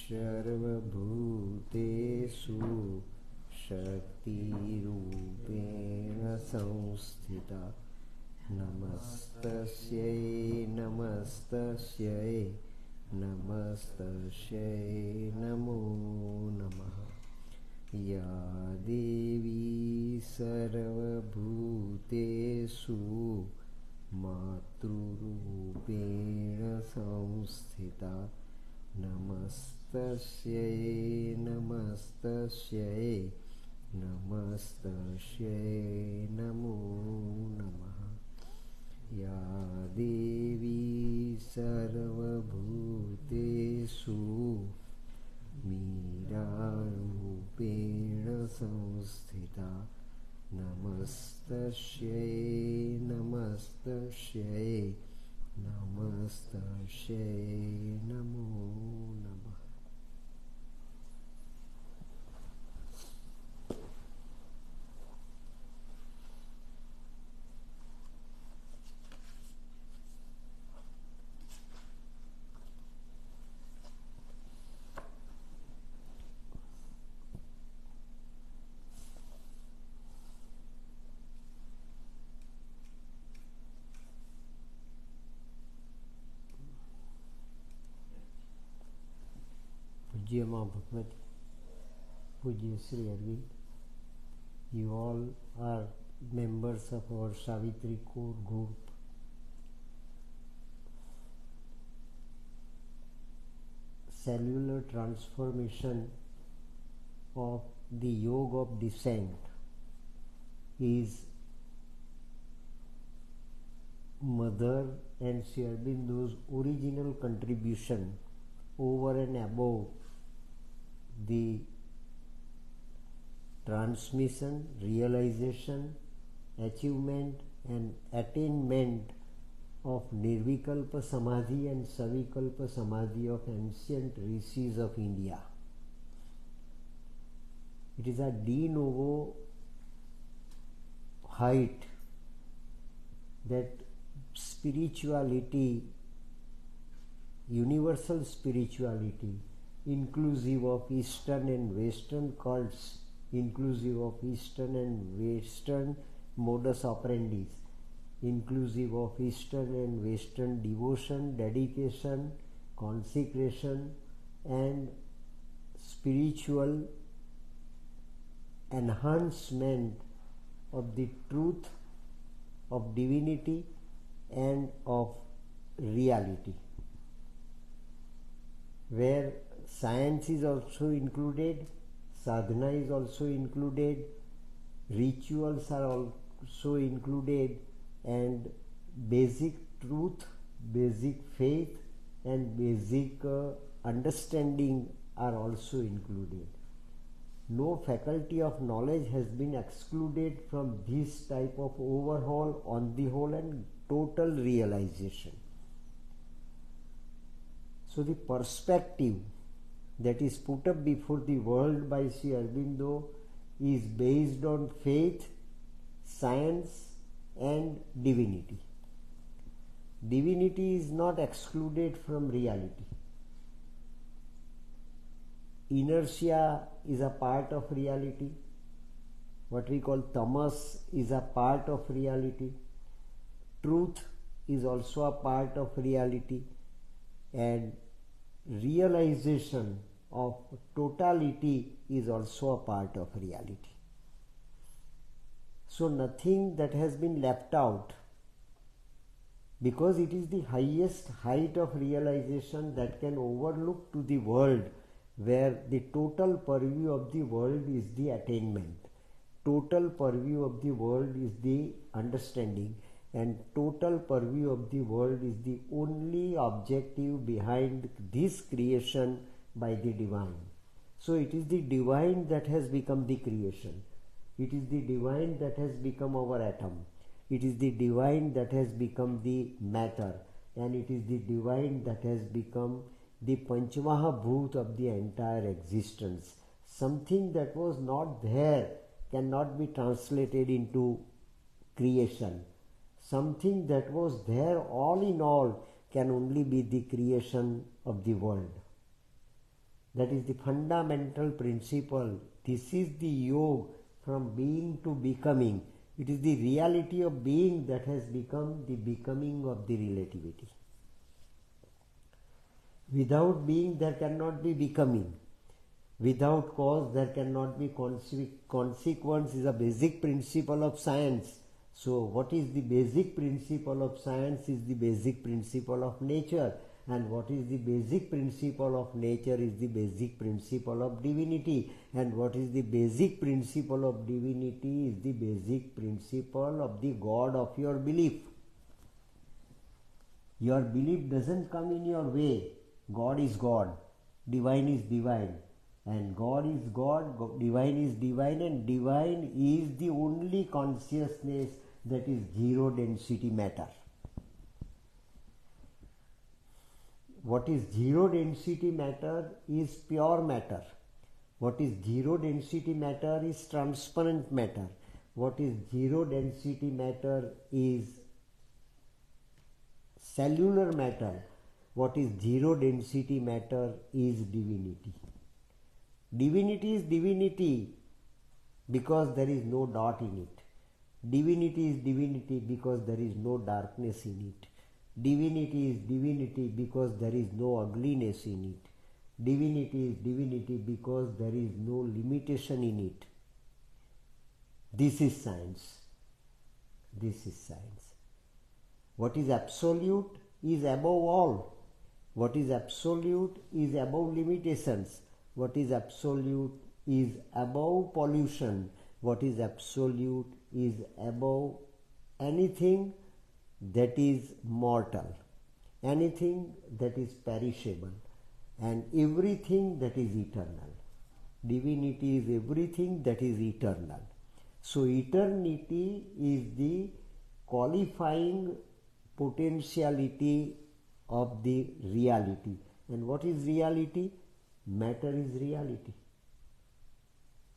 सर्वभूतेषु शक्तिरूपेण संस्थिता नमस्तस्यै नमस्तस्यै नमस्तस्यै नमो नमः। या देवी सर्वभूतेषु मातृरूपेण संस्थिता नमस्तस्यै नमस्तस्यै नमस्तस्यै नमो नमः। या देवी सर्वभूतेषु मीरारूपेण संस्थिता नमस्तस्यै नमस्तस्यै नमस्तस्यै नमो नमः। पूज्य माँ भगवती, पूज्य Sri Arvind, you all are members of our Savitri core group. Cellular transformation of the yoga of descent is Mother and Sri Aurobindo's original contribution over and above the transmission, realization, achievement and attainment of Nirvikalpa Samadhi and Savikalpa Samadhi of ancient rishis of India. It is a de novo height that spirituality, universal spirituality, inclusive of Eastern and Western cults, inclusive of Eastern and Western modus operandi, inclusive of Eastern and Western devotion, dedication, consecration and spiritual enhancement of the truth, of divinity and of reality, where science is also included, sadhana is also included, rituals are also included, and basic truth, basic faith and basic understanding are also included. No faculty of knowledge has been excluded from this type of overhaul on the whole and total realization. So the perspective that is put up before the world by Sri Aurobindo is based on faith, science and divinity. Divinity is not excluded from reality. Inertia is a part of reality. What we call tamas is a part of reality. Truth is also a part of reality. And realization of totality is also a part of reality. So nothing that has been left out, because it is the highest height of realization that can overlook to the world, where the total purview of the world is the attainment, total purview of the world is the understanding, and total purview of the world is the only objective behind this creation by the divine. So it is the divine that has become the creation. It is the divine that has become our atom. It is the divine that has become the matter, and it is the divine that has become the Panchamahabhut of the entire existence. Something that was not there cannot be translated into creation. Something that was there all in all can only be the creation of the world. That is the fundamental principle. This is the yoga from being to becoming. It is the reality of being that has become the becoming of the relativity. Without being, there cannot be becoming. Without cause, there cannot be consequence is a basic principle of science. So, what is the basic principle of science is the basic principle of nature. And what is the basic principle of nature is the basic principle of divinity. And what is the basic principle of divinity is the basic principle of the God of your belief. Your belief doesn't come in your way. God is God, divine is divine, and God is God, divine is divine, and divine is the only consciousness that is zero density matter. What is zero density matter is pure matter. What is zero density matter is transparent matter. What is zero density matter is cellular matter. What is zero density matter is divinity. Divinity is divinity because there is no dot in it. Divinity is divinity because there is no darkness in it. Divinity is divinity because there is no ugliness in it. Divinity is divinity because there is no limitation in it. This is science. This is science. What is absolute is above all. What is absolute is above limitations. What is absolute is above pollution. What is absolute is above anything that is mortal, anything that is perishable, and everything that is eternal. Divinity is everything that is eternal. So eternity is the qualifying potentiality of the reality. And what is reality? Matter is reality.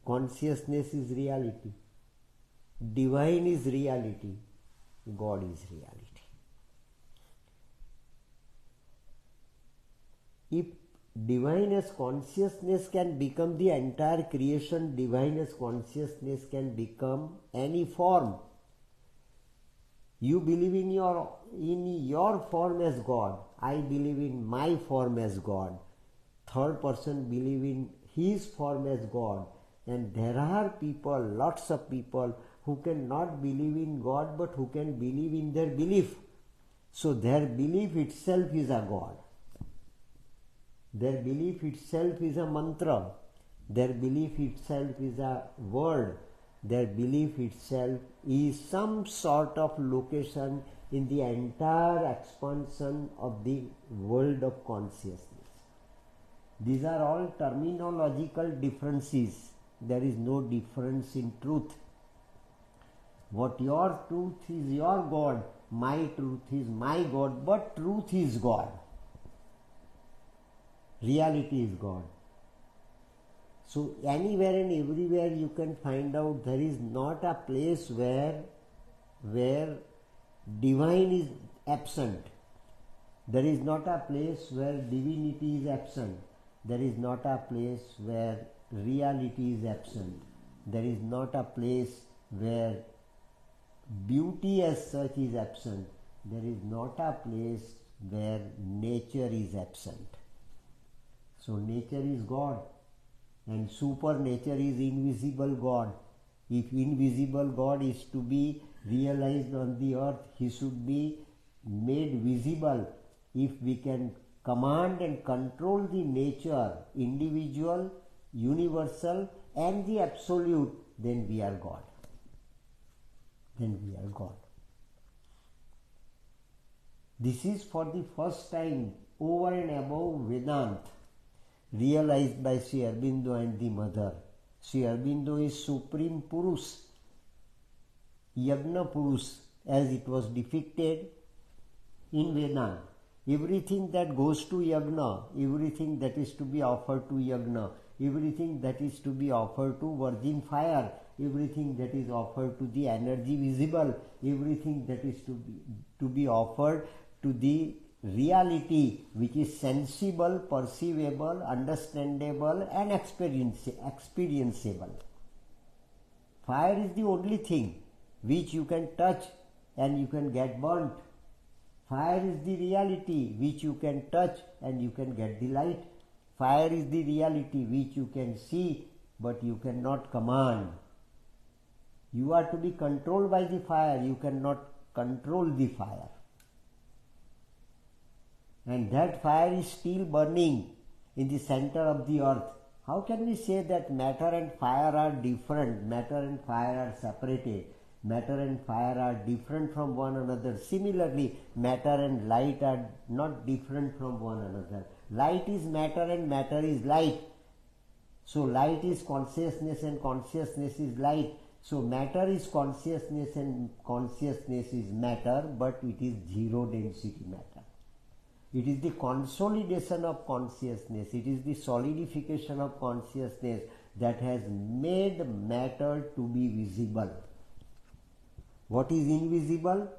Consciousness is reality. Divine is reality. God is reality. If divine as consciousness can become the entire creation, divine as consciousness can become any form. You believe in your form as God. I believe in my form as God. Third person believe in his form as God. And there are people, lots of people who cannot believe in God but who can believe in their belief. So their belief itself is a God. Their belief itself is a mantra. Their belief itself is a word. Their belief itself is some sort of location in the entire expansion of the world of consciousness. These are all terminological differences. There is no difference in truth. What your truth is your God, my truth is my God, but truth is God. Reality is God. So anywhere and everywhere you can find out there is not a place where divine is absent. There is not a place where divinity is absent. There is not a place where reality is absent. There is not a place where beauty as such is absent. There is not a place where nature is absent. So nature is God and supernature is invisible God. If invisible God is to be realized on the earth, he should be made visible. If we can command and control the nature, individual, universal and the absolute, then we are God. Then we are God. This is for the first time over and above Vedanta realized by Sri Aurobindo and the mother. Sri Aurobindo is Supreme Purus, Yagna Purus, as it was depicted in Vedanta. Everything that goes to Yagna, everything that is to be offered to Yagna, everything that is to be offered to virgin fire, everything that is offered to the energy visible, everything that is to be offered to the reality which is sensible, perceivable, understandable and experienceable. Fire is the only thing which you can touch and you can get burnt. Fire is the reality which you can touch and you can get the light. Fire is the reality which you can see but you cannot command. You are to be controlled by the fire, you cannot control the fire. And that fire is still burning in the center of the earth. How can we say that matter and fire are different, matter and fire are separated, matter and fire are different from one another? Similarly, matter and light are not different from one another. Light is matter and matter is light. So light is consciousness and consciousness is light. So matter is consciousness and consciousness is matter, but it is zero density matter. It is the consolidation of consciousness, it is the solidification of consciousness that has made matter to be visible. What is invisible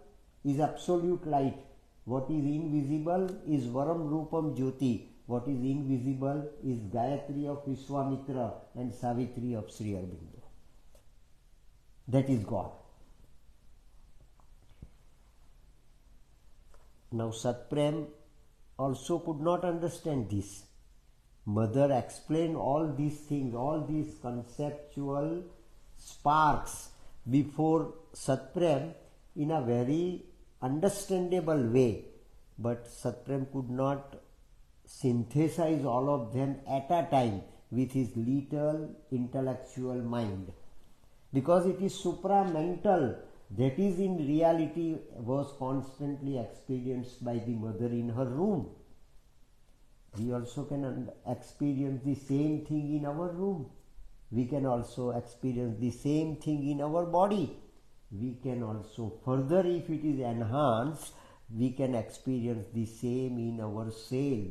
is absolute light. What is invisible is Varam Rupam Jyoti. What is invisible is Gayatri of Vishwamitra and Savitri of Sri Aurobindo. That is God. Now Satprem also could not understand this. Mother explained all these things, all these conceptual sparks before Satprem in a very understandable way, but Satprem could not synthesize all of them at a time with his little intellectual mind, because it is supramental, that is in reality was constantly experienced by the mother in her room. We also can experience the same thing in our room. We can also experience the same thing in our body. We can also further, if it is enhanced, we can experience the same in our cell.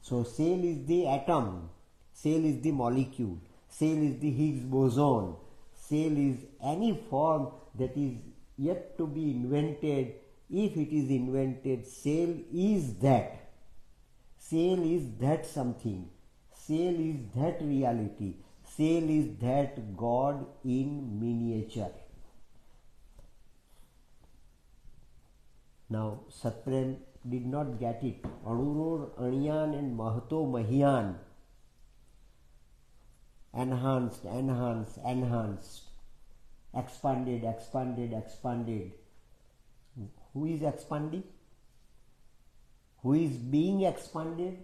So cell is the atom, cell is the molecule, cell is the Higgs boson, cell is any form that is yet to be invented. If it is invented, cell is that. Cell is that something. Cell is that reality. Cell is that God in miniature. Now Satprem did not get it. Anuror, Anyan and Mahato Mahiyan. Enhanced, expanded. Who is expanding? Who is being expanded?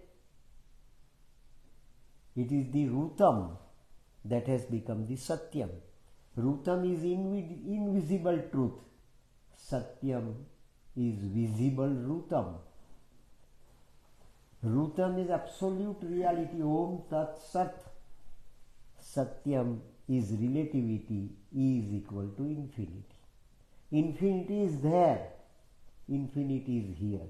It is the Rutam that has become the Satyam. Rutam is invisible truth. Satyam is visible Rutam. Rutam is absolute reality. Om Tat Sat. Satyam is relativity. E is equal to infinity. Infinity is there. Infinity is here.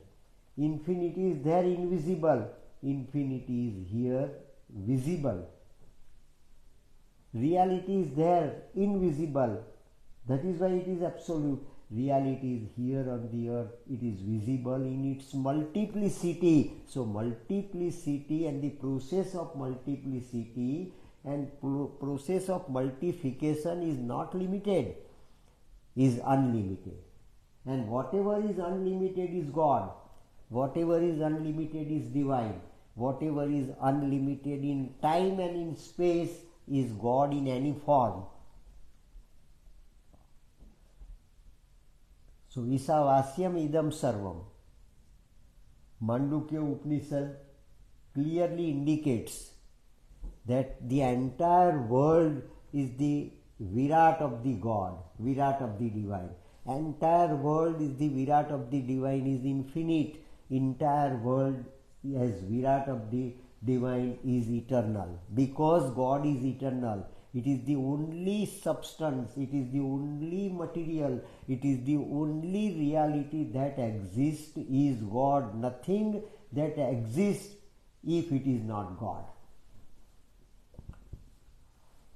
Infinity is there invisible. Infinity is here visible. Reality is there invisible. That is why it is absolute. Reality is here on the earth. It is visible in its multiplicity. So multiplicity and the process of multiplicity and process of multiplication is not limited, is unlimited. And whatever is unlimited is God. Whatever is unlimited is divine. Whatever is unlimited in time and in space is God in any form. So Isavasyam idam sarvam. Mandukya Upanishad clearly indicates that the entire world is the Virat of the God, Virat of the divine. Entire world is the Virat of the divine, is infinite. Entire world as Virat of the divine is eternal. Because God is eternal, it is the only substance, it is the only material, it is the only reality that exists is God. Nothing that exists if it is not God.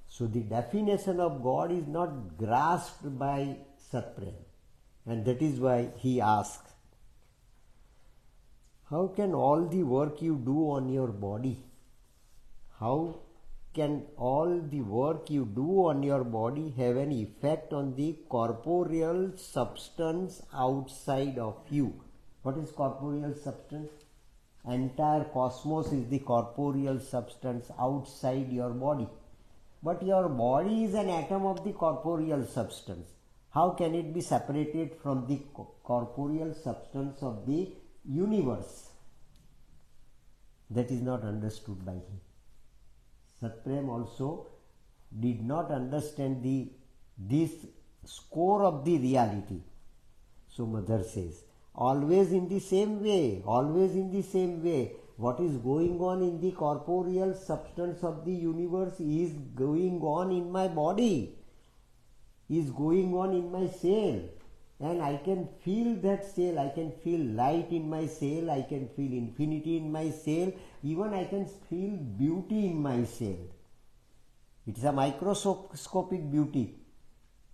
So the definition of God is not grasped by Satprem, and that is why he asked. How can all the work you do on your body, how can all the work you do on your body have an effect on the corporeal substance outside of you? What is corporeal substance? Entire cosmos is the corporeal substance outside your body. But your body is an atom of the corporeal substance. How can it be separated from the corporeal substance of the universe? That is not understood by him. Satprem also did not understand this score of the reality. So Mother says, always in the same way, what is going on in the corporeal substance of the universe is going on in my body, is going on in my cell. And I can feel that cell, I can feel light in my cell, I can feel infinity in my cell, even I can feel beauty in my cell. It is a microscopic beauty.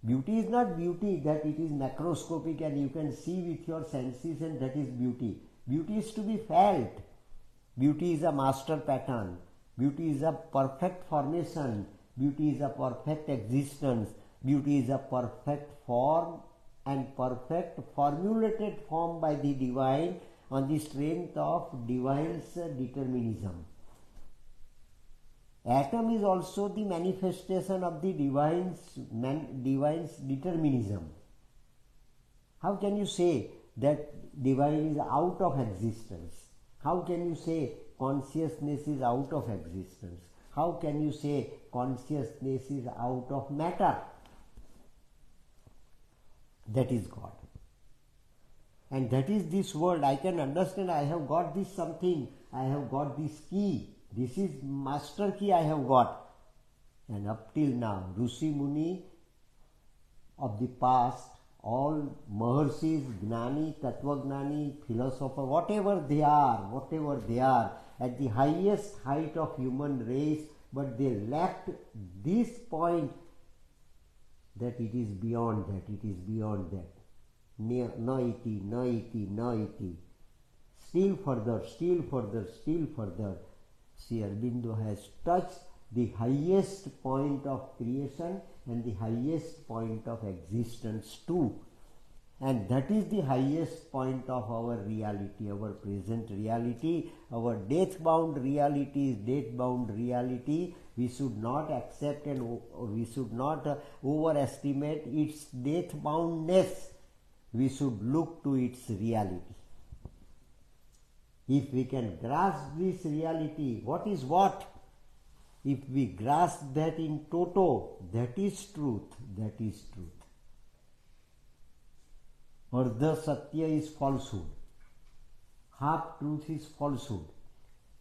Beauty is not beauty that it is macroscopic and you can see with your senses and that is beauty. Beauty is to be felt. Beauty is a master pattern. Beauty is a perfect formation. Beauty is a perfect existence. Beauty is a perfect form and perfect formulated form by the divine on the strength of divine's determinism. Atom is also the manifestation of the divine's determinism. How can you say that divine is out of existence? How can you say consciousness is out of existence? How can you say consciousness is out of matter? That is God. And that is this world. I can understand, I have got this something, I have got this key, this is master key I have got. And up till now, Rishi Muni of the past, all Maharshis, Gnani, Tattvagnani, philosopher, whatever they are, at the highest height of human race, but they lacked this point that it is beyond that, it is beyond that. No iti. Still further. Sri Aurobindo has touched the highest point of creation and the highest point of existence too. And that is the highest point of our reality, our present reality, our death-bound reality is death-bound reality. We should not accept and we should not overestimate its death-boundness. We should look to its reality. If we can grasp this reality, what is what? If we grasp that in toto, that is truth, Ardha Satya is falsehood. Half truth is falsehood.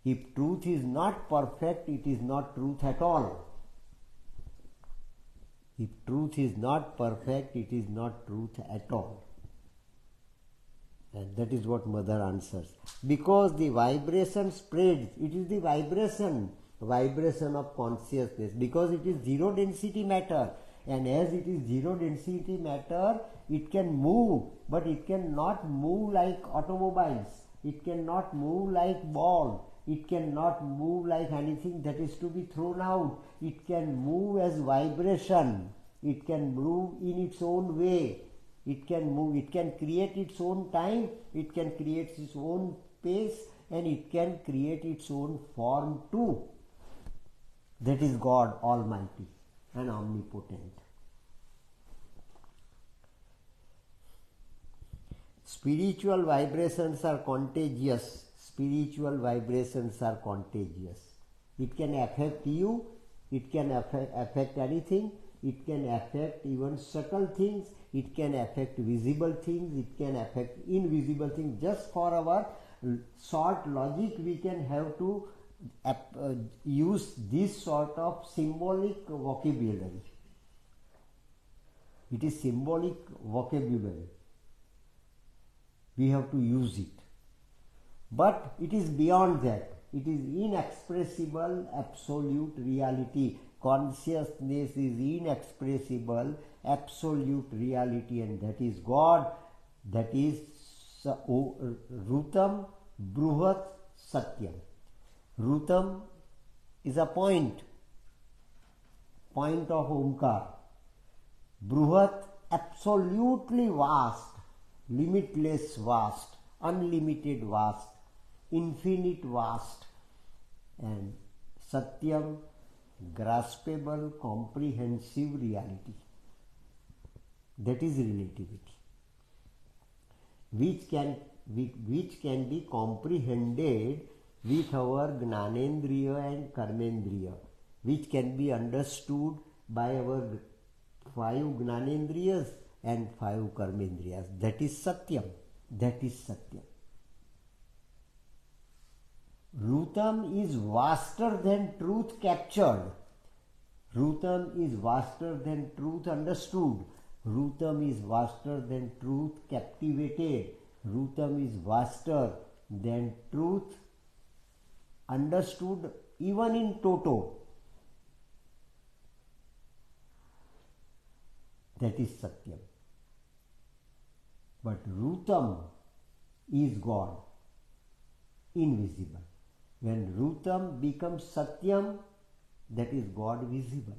If truth is not perfect, it is not truth at all. If truth is not perfect, it is not truth at all. And that is what Mother answers. Because the vibration spreads, it is the vibration of consciousness, because it is zero density matter. And as it is zero density matter, it can move, but it cannot move like automobiles. It cannot move like ball. It cannot move like anything that is to be thrown out. It can move as vibration. It can move in its own way. It can move, it can create its own time, it can create its own pace, and it can create its own form too. That is God Almighty and Omnipotent. Spiritual vibrations are contagious. It can affect you, it can affect anything, it can affect even subtle things, it can affect visible things, it can affect invisible things. Just for our short logic, we can have to use this sort of symbolic vocabulary. It is symbolic vocabulary. We have to use it. But it is beyond that. It is inexpressible absolute reality. Consciousness is inexpressible absolute reality, and that is God. That is Rutam Bruhat Satyam. Rutam is a point of Omkar. Bruhat, absolutely vast, limitless vast, unlimited vast, infinite vast, and Satyam, graspable, comprehensive reality. That is relativity, which can be comprehended with our Gnanendriya and Karmendriya, which can be understood by our 5 Gnanendriyas and 5 Karmendriyas. That is Satyam. That is Satyam. Rutam is vaster than truth captured. Rutam is vaster than truth understood. Rutam is vaster than truth captivated. Rutam is vaster than truth understood even in toto. That is Satyam. But Rutam is God, invisible. When Rutam becomes Satyam, that is God visible.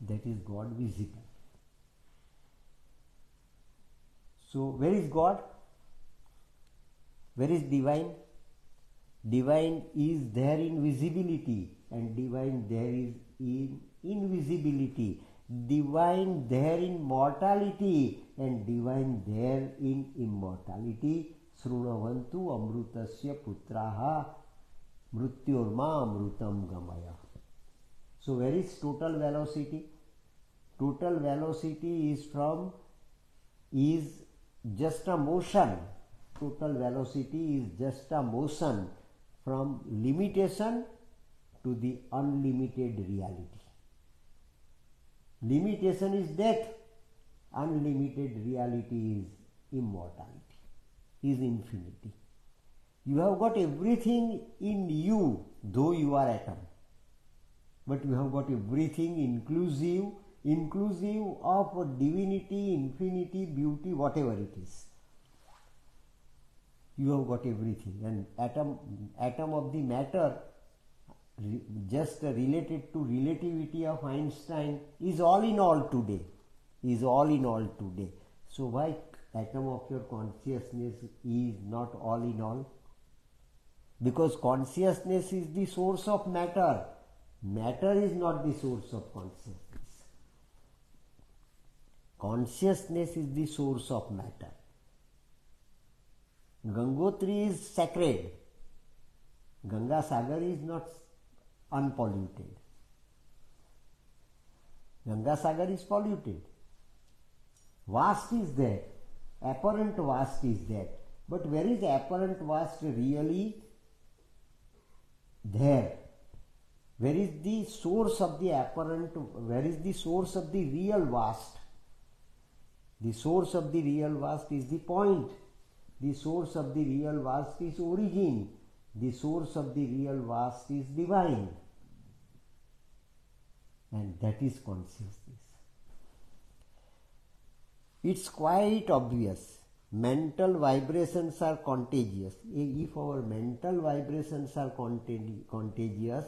That is God visible. So, where is God? Where is divine? Divine is there in visibility, and divine there is in invisibility. Divine there in mortality, and divine there in immortality. Srunavantu amrutasya putraha mrityorma amrutam gamaya. So, where is total velocity? Total velocity is just a motion. Total velocity is just a motion from limitation to the unlimited reality. Limitation is death, unlimited reality is immortality, is infinity. You have got everything in you, though you are atom, but you have got everything inclusive of divinity, infinity, beauty, whatever it is. You have got everything, and atom of the matter, just related to relativity of Einstein, is all in all today. So why atom of your consciousness is not all in all? Because consciousness is the source of matter. Matter is not the source of consciousness. Consciousness is the source of matter. Gangotri is sacred. Ganga Sagar is not unpolluted. Ganga Sagar is polluted. Vast is there. Apparent vast is there. But where is apparent vast really there? Where is the source of the apparent? Where is the source of the real vast? The source of the real vast is the point. The source of the real vast is origin. The source of the real vast is divine. And that is consciousness. It's quite obvious. Mental vibrations are contagious. If our mental vibrations are contagious,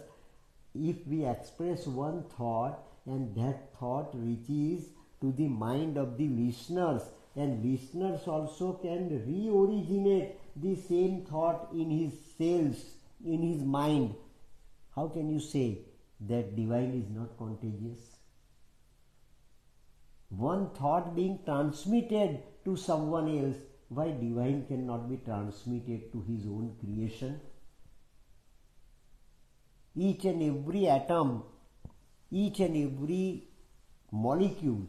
if we express one thought and that thought reaches to the mind of the listeners, and listeners also can re-originate the same thought in his cells, in his mind, how can you say that divine is not contagious? One thought being transmitted to someone else, why divine cannot be transmitted to his own creation? Each and every atom, each and every molecule,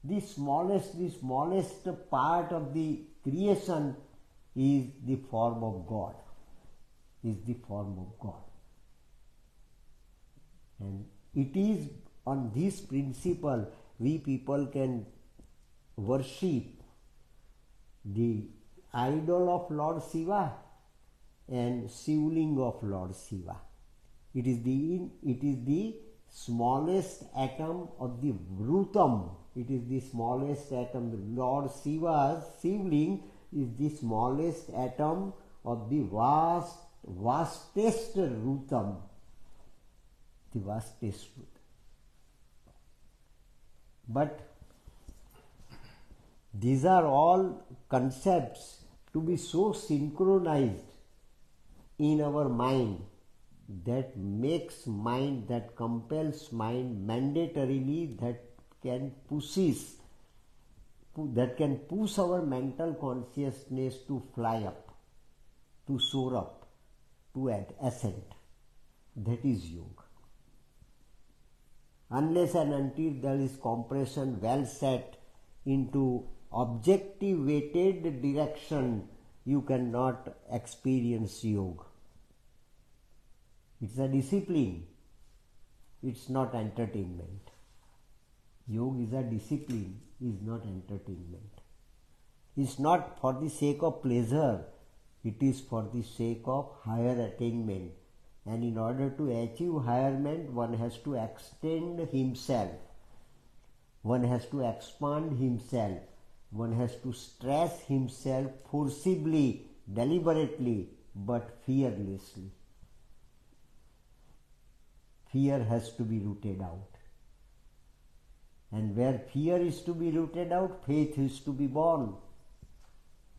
the smallest part of the creation is the form of God, And it is on this principle we people can worship the idol of Lord Shiva and Shivling of Lord Shiva. It is the smallest atom of the Rutam. It is the smallest atom. Lord Shiva's Shivling is the smallest atom of the vastest Rutam. The vastest Rutam. But these are all concepts to be so synchronized in our mind that makes mind, that compels mind mandatorily, that can push our mental consciousness to fly up, to soar up, to ascend. That is yoga. Unless and until there is compression well set into objective weighted direction, you cannot experience yoga. It's a discipline. It's not entertainment. Yoga is a discipline, is not entertainment. It's not for the sake of pleasure, it is for the sake of higher attainment. And in order to achieve hirement, one has to extend himself, one has to expand himself, one has to stress himself forcibly, deliberately, but fearlessly. Fear has to be rooted out. And where fear is to be rooted out, faith is to be born.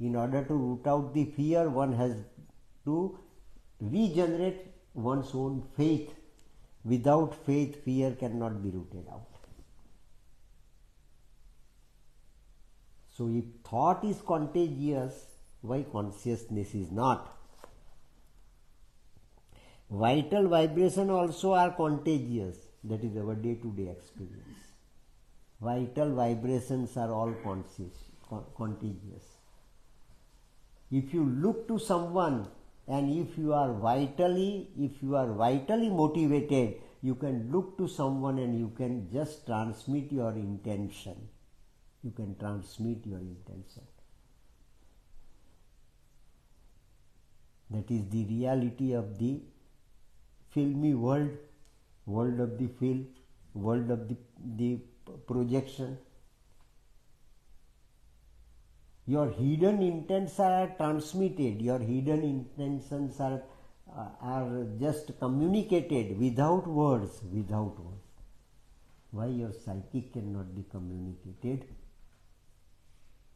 In order to root out the fear, one has to regenerate one's own faith. Without faith, fear cannot be rooted out. So if thought is contagious, why consciousness is not? Vital vibration also are contagious. That is our day-to-day experience. Vital vibrations are all contagious. If you look to someone and if you are vitally motivated, you can look to someone and you can just transmit your intention. You can transmit your intention. That is the reality of the filmy world, world of the film, world of the projection. Your hidden intents are transmitted, your hidden intentions are just communicated without words, Why your psychic cannot be communicated?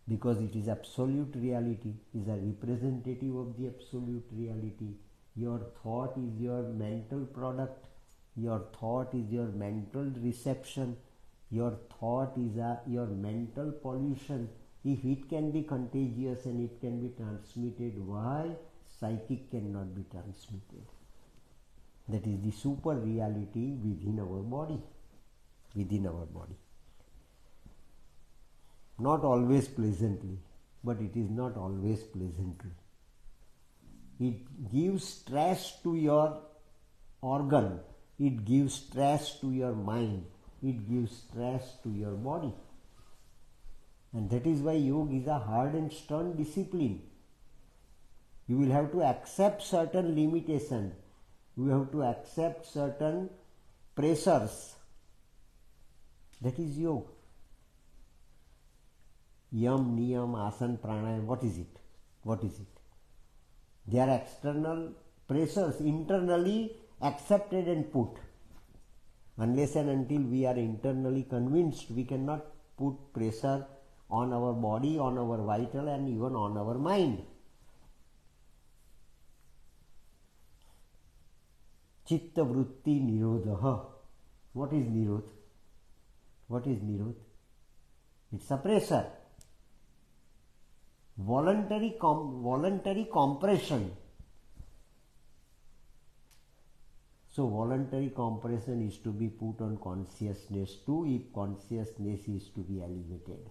Because it is absolute reality, is a representative of the absolute reality. Your thought is your mental product, your thought is your mental reception, your thought is your mental pollution. If it can be contagious and it can be transmitted, why psychic cannot be transmitted? That is the super reality within our body. Not always pleasantly, but it is not always pleasantly. It gives stress to your organ, it gives stress to your mind, it gives stress to your body. And that is why yoga is a hard and stern discipline. You will have to accept certain limitations. You have to accept certain pressures. That is yoga. Yam, niyam, asana, pranayam, what is it? They are external pressures, internally accepted and put. Unless and until we are internally convinced, we cannot put pressure on our body, on our vital, and even on our mind. Chitta vritti nirodha. What is nirod? It's a pressure. Voluntary compression. So voluntary compression is to be put on consciousness too, if consciousness is to be elevated.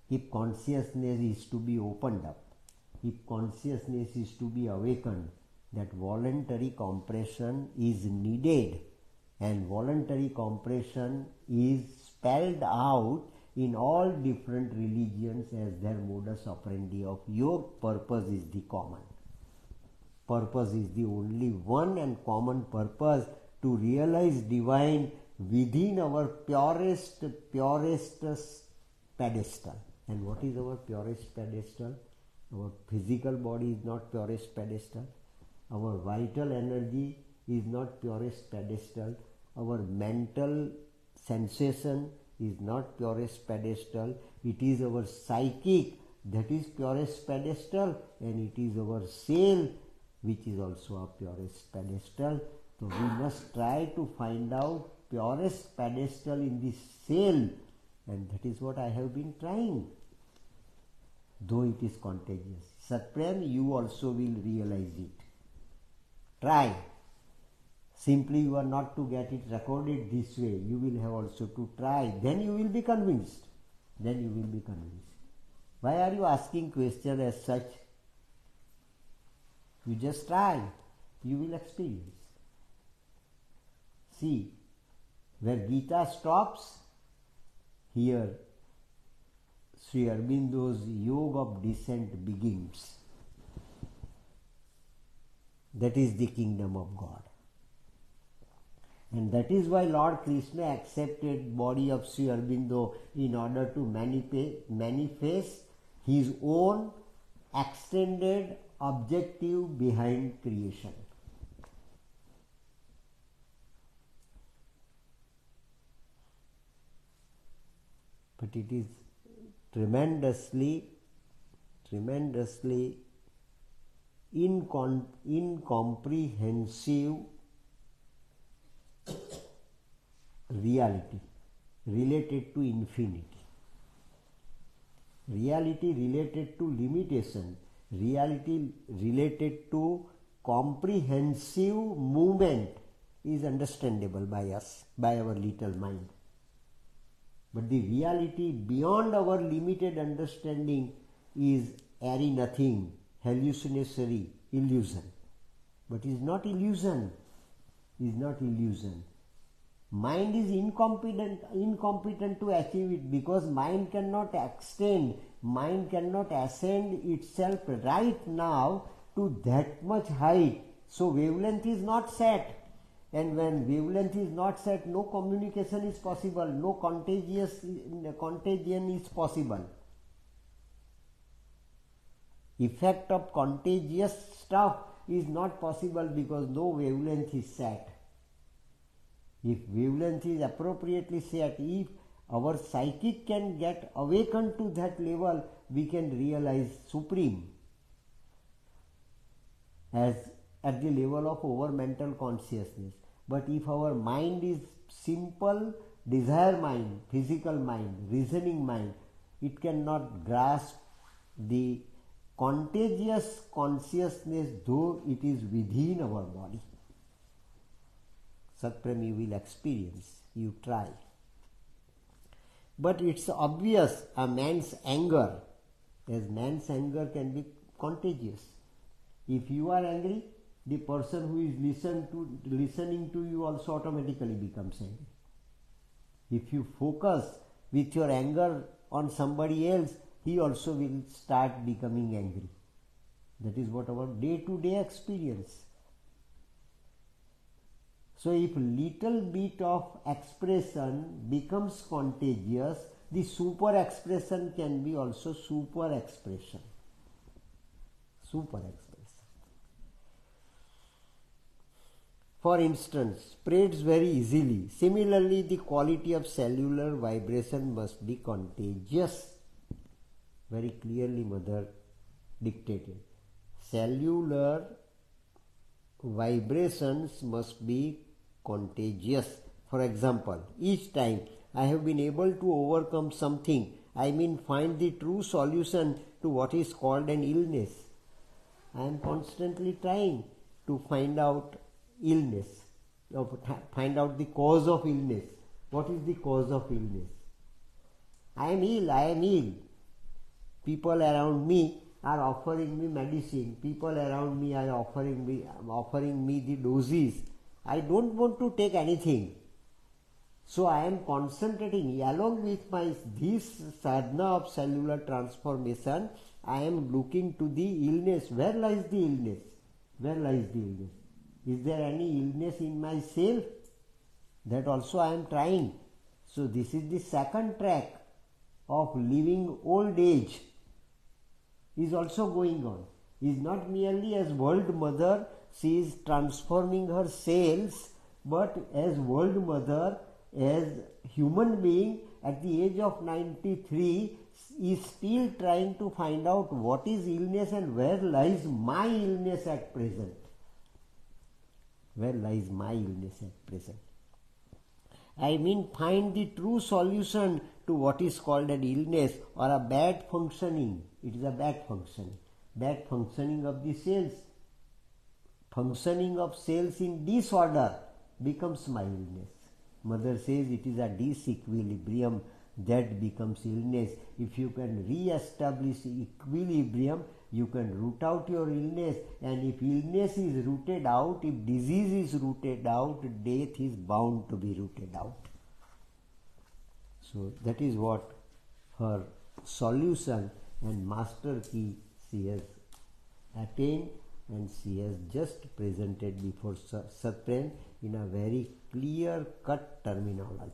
If consciousness is to be opened up, if consciousness is to be awakened, that voluntary compression is needed, and voluntary compression is spelled out in all different religions as their modus operandi of yoga. Purpose is the common. Purpose is the only one and common purpose, to realize divine within our purest pedestal. And what is our purest pedestal? Our physical body is not purest pedestal. Our vital energy is not purest pedestal. Our mental sensation is not purest pedestal. It is our psychic that is purest pedestal, and it is our soul which is also a purest pedestal. So we must try to find out purest pedestal in the soul, and that is what I have been trying, though it is contagious. Satprem, you also will realize it. Try. Simply you are not to get it recorded this way. You will have also to try. Then you will be convinced. Then you will be convinced. Why are you asking questions as such? You just try. You will experience. See, where Gita stops, here Sri Aurobindo's Yoga of Descent begins. That is the kingdom of God. And that is why Lord Krishna accepted body of Sri Aurobindo in order to manifest his own extended objective behind creation. But it is tremendously incomprehensive reality related to infinity, reality related to limitation, reality related to comprehensive movement is understandable by us, by our little mind. But the reality beyond our limited understanding is airy nothing, hallucinatory, illusion. But is not illusion. Is not illusion. Mind is incompetent to achieve it, because mind cannot extend, mind cannot ascend itself right now to that much height. So wavelength is not set. And when wavelength is not set, no communication is possible, no contagion is possible. Effect of contagious stuff is not possible because no wavelength is set. If wavelength is appropriately set, if our psychic can get awakened to that level, we can realize Supreme as at the level of over mental consciousness. But if our mind is simple desire mind, physical mind, reasoning mind, it cannot grasp the contagious consciousness, though it is within our body. Satprem, you will experience, you try. But it's obvious a man's anger, as man's anger can be contagious. If you are angry, the person who is listening to you also automatically becomes angry. If you focus with your anger on somebody else, he also will start becoming angry. That is what our day-to-day experience. So if little bit of expression becomes contagious, the super expression can be also super expression. Super expression. For instance, spreads very easily. Similarly, the quality of cellular vibration must be contagious. Very clearly Mother dictated. Cellular vibrations must be contagious. For example, each time I have been able to overcome something, find the true solution to what is called an illness. I am constantly trying to find out illness, find out the cause of illness. What is the cause of illness? I am ill. People around me are offering me medicine. People around me are offering me the doses. I don't want to take anything. So I am concentrating along with this sadhana of cellular transformation. I am looking to the illness. Where lies the illness? Where lies the illness? Is there any illness in myself? That also I am trying. So this is the second track. of living old age is also going on. Is not merely as world mother, she is transforming her cells, but as world mother, as human being at the age of 93 is still trying to find out what is illness and where lies my illness at present. Where lies my illness at present? I mean, find the true solution to what is called an illness or a bad functioning. It is a bad functioning. Bad functioning of the cells. Functioning of cells in disorder becomes my illness. Mother says it is a disequilibrium that becomes illness. If you can re-establish equilibrium, you can root out your illness, and if illness is rooted out, if disease is rooted out, death is bound to be rooted out. So that is what her solution and master key she has attained, and she has just presented before Satprem in a very clear cut terminology.